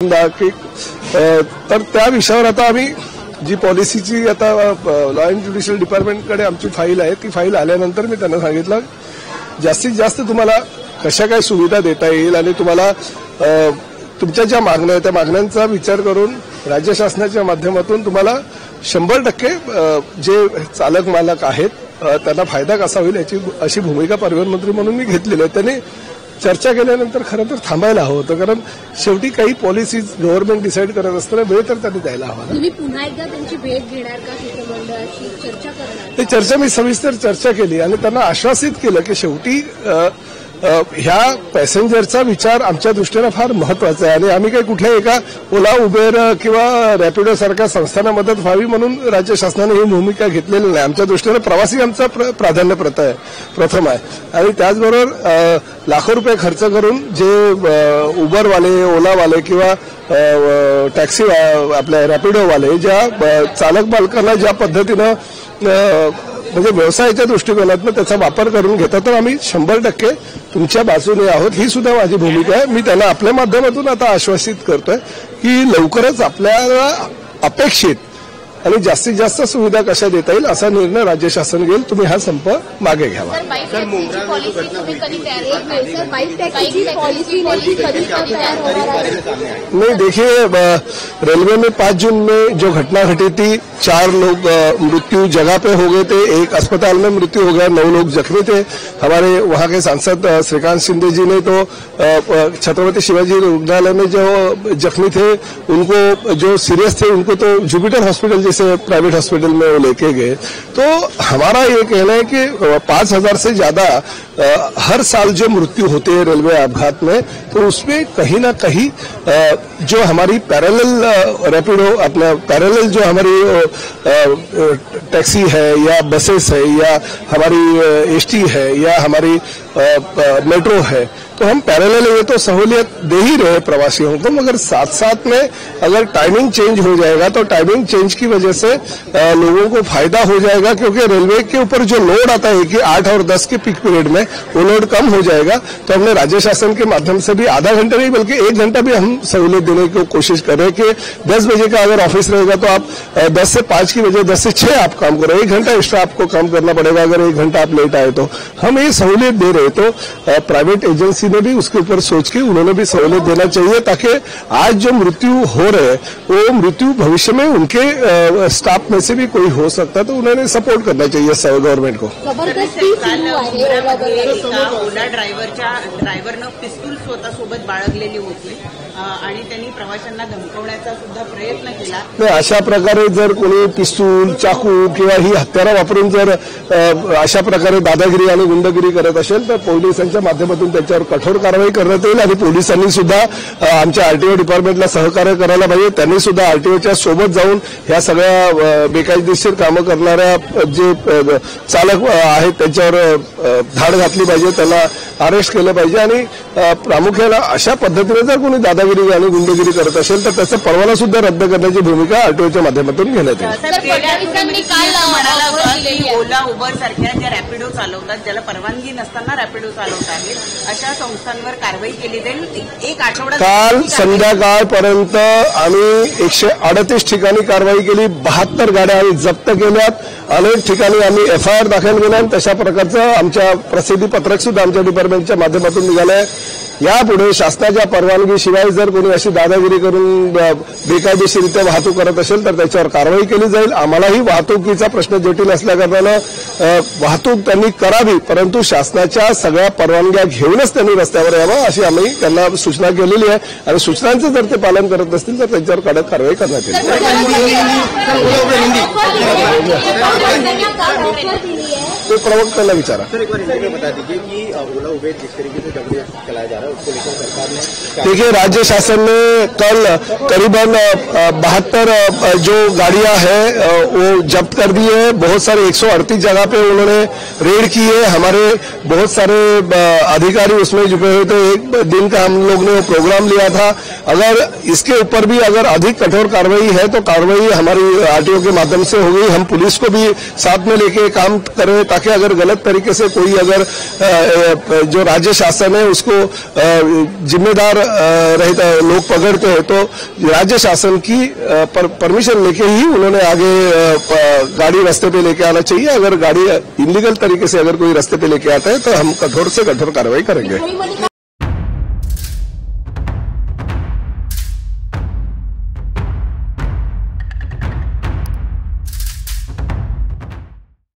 की तर त्या विषयावर आता आम्ही जी पॉलिसीची आता लॉ अँड ज्युडिशियल डिपार्टमेंटकडे आमची फाईल आहे ती फाईल आल्यानंतर मी त्यांना सांगितलं जास्तीत जास्त तुम्हाला कशा काय सुविधा देता येईल आणि तुम्हाला तुमच्या ज्या मागण्या आहेत त्या मागण्यांचा विचार करून राज्य शासनाच्या माध्यमातून तुम्हाला 100% जे चालक मालक आहेत त्यांना फायदा कसा होईल याची अशी भूमिका परिवहन मंत्री म्हणून मी घेतलेली आहे। त्यांनी चर्चा केल्यानंतर खरं तर थांबायला हवं होतं, कारण शेवटी काही पॉलिसीज गव्हर्नमेंट डिसाईड करत असताना वेळ तर त्यांनी द्यायला हवा। तुम्ही पुन्हा एकदा त्यांची भेट घेणार का? शिष्टमंडळाशी चर्चा करणार? ही चर्चा मी सविस्तर चर्चा केली आणि त्यांना आश्वासित केलं की शेवटी ह्या पॅसेंजरचा विचार आमच्या दृष्टीने फार महत्वाचा आहे आणि आम्ही काही कुठल्या एका ओला उबेर किंवा रॅपिडो सारख्या संस्थांना मदत व्हावी म्हणून राज्य शासनाने ही भूमिका घेतलेली नाही। आमच्या दृष्टीने प्रवासी आमचा प्राधान्य प्रथम आहे आणि त्याचबरोबर लाखो रुपये खर्च करून जे उबरवाले ओलावाले किंवा टॅक्सी आपल्या रॅपिडोवाले ज्या चालक मालकांना ज्या पद्धतीनं म्हणजे व्यवसायाच्या दृष्टिकोनातून त्याचा वापर करून घेतात तर आम्ही 100% तुमच्या बाजूने आहोत, ही सुद्धा माझी भूमिका आहे। मी त्यांना आपल्या माध्यमातून आता आश्वासित करतोय की लवकरच आपल्याला अपेक्षित आणि जास्तीत जास्त सुविधा कशा देता येईल असा निर्णय राज्य शासन घेईल। तुम्ही हा संप मागे घ्यावा। नहीं, देखिए रेलवे में 5 जून में जो घटना घटी थी 4 लोग मृत्यु जगह पे हो गए थे, एक अस्पताल में मृत्यु हो गया, 9 लोग जख्मी थे। हमारे वहां के सांसद श्रीकांत शिंदे जी ने तो छत्रपति शिवाजी रुग्णालय में जो जख्मी थे उनको, जो सीरियस थे उनको तो जुपिटर हॉस्पिटल जैसे प्राइवेट हॉस्पिटल में वो लेके गए। तो हमारा ये कहना है कि 5000 से ज्यादा हर साल जो मृत्यु होते हैं रेलवे अपघात में, तो उसमें कहीं ना कहीं जो हमारी पैरेलल रैपिडो अपना पैरेलल जो हमारी टैक्सी है या बसेस है या हमारी एसटी है या हमारी मेट्रो है, तो हम पैरेलल ये तो सहूलियत दे ही रहे प्रवासियों को, मगर साथ साथ में अगर टाइमिंग चेंज हो जाएगा तो टाइमिंग चेंज की वजह से लोगों को फायदा हो जाएगा, क्योंकि रेलवे के ऊपर जो लोड आता है कि 8 और 10 के पीक पीरियड में वो लोड कम हो जाएगा। तो हमने राज्य शासन के माध्यम से भी आधा घंटा नहीं बल्कि 1 घंटा भी हम सहूलियत देने की कोशिश कर रहे हैं कि 10 बजे का अगर ऑफिस रहेगा तो आप 10 से 5 की बजाय 10 से 6 आप काम करो, 1 घंटा एक्स्ट्रा आपको काम करना पड़ेगा अगर 1 घंटा आप लेट आए तो। हम ये सहूलियत दे रहे, तो प्राइवेट एजेंसी ने भी उसके ऊपर सोच के उन्होंने भी सहूलियत देना चाहिए, ताकि आज जो मृत्यु हो रहे वो मृत्यु भविष्य में उनके स्टाफ में से भी कोई हो सकता है, तो उन्होंने सपोर्ट करना चाहिए गव्हर्नमेंट को। ओला ड्रायव्हरनं पिस्तूल स्वतःसोबत बाळगलेली होती आणि त्यांनी प्रवाशांना धमकवण्याचा सुद्धा प्रयत्न केला। नाही, अशा प्रकारे जर कोणी पिस्तूल चाकू किंवा ही हत्यारं वापरून जर अशा प्रकारे दादागिरी आणि गुंडगिरी करत असेल तर पोलिसांच्या माध्यमातून त्याच्यावर कठोर कारवाई करण्यात येईल आणि पोलिसांनी सुद्धा आमच्या आरटीओ डिपार्टमेंटला सहकार्य करायला पाहिजे। त्यांनी सुद्धा आरटीओच्या सोबत जाऊन ह्या सगळ्या बेकायदेशीर कामं करणाऱ्या जे चालक आहेत त्यांच्यावर धाड घातली पाहिजे, त्याला अरेस्ट केलं पाहिजे आणि प्रामुख्याने अशा पद्धतीने जर कोणी दादागिरी आणि गुंडगिरी करत असेल तर त्याचा परवाना सुद्धा रद्द करण्याची भूमिका आरटीओच्या माध्यमातून घेण्यात येईल। ओला उबर सारख्या ज्या रॅपिडो चालवतात, ज्याला परवानगी नसताना रॅपिडो चालवत आहेत, अशा संस्थांवर कारवाई केली जाईल। एक आठवडा काल संध्याकाळपर्यंत आम्ही 138 ठिकाणी कारवाई केली, 72 गाड्या आम्ही जप्त केल्यात, अनेक ठिकाणी आम्ही FIR दाखल केल्या आणि तशा प्रकारचं आमच्या प्रसिद्धी पत्रक सुद्धा आमच्या डिपार्टमेंटच्या माध्यमातून निघालंय। यापुढे शासनाच्या परवानगीशिवाय जर कोणी अशी दादागिरी करून बेकायदेशीरित्या वाहतूक करत असेल तर त्याच्यावर कारवाई केली जाईल। आम्हालाही वाहतुकीचा प्रश्न जटिल असल्याकारणानं वाहतूक त्यांनी करावी, परंतु शासनाच्या सगळ्या परवानग्या घेऊनच त्यांनी रस्त्यावर यावं अशी आम्ही त्यांना सूचना केलेली आहे आणि सूचनांचं जर ते पालन करत असतील तर त्यांच्यावर कडक कारवाई करण्यात येईल। तो प्रवक्त्याला विचारा। देखिए, राज्य शासन ने कल करीबन 72 जो गाड़ियां हैं वो जब्त कर दी है। बहुत सारे 138 जगह पे उन्होंने रेड की है। हमारे बहुत सारे अधिकारी उसमें जुटे हुए थे। एक दिन का हम लोग ने प्रोग्राम लिया था अगर इसके ऊपर भी अगर अधिक कठोर कार्रवाई है तो कार्रवाई हमारी आरटीओ के माध्यम से होगी। हम पुलिस को भी साथ में लेके काम करें ताकि अगर गलत तरीके से कोई अगर जो राज्य शासन है उसको जिम्मेदार रहित लोग पकड़ते हैं तो राज्य शासन की परमिशन लेके ही उन्होंने आगे गाड़ी रास्ते पे लेके आना चाहिए। अगर गाड़ी इलीगल तरीके से अगर कोई रास्ते पे लेके आता है तो हम कठोर से कठोर कार्रवाई करेंगे।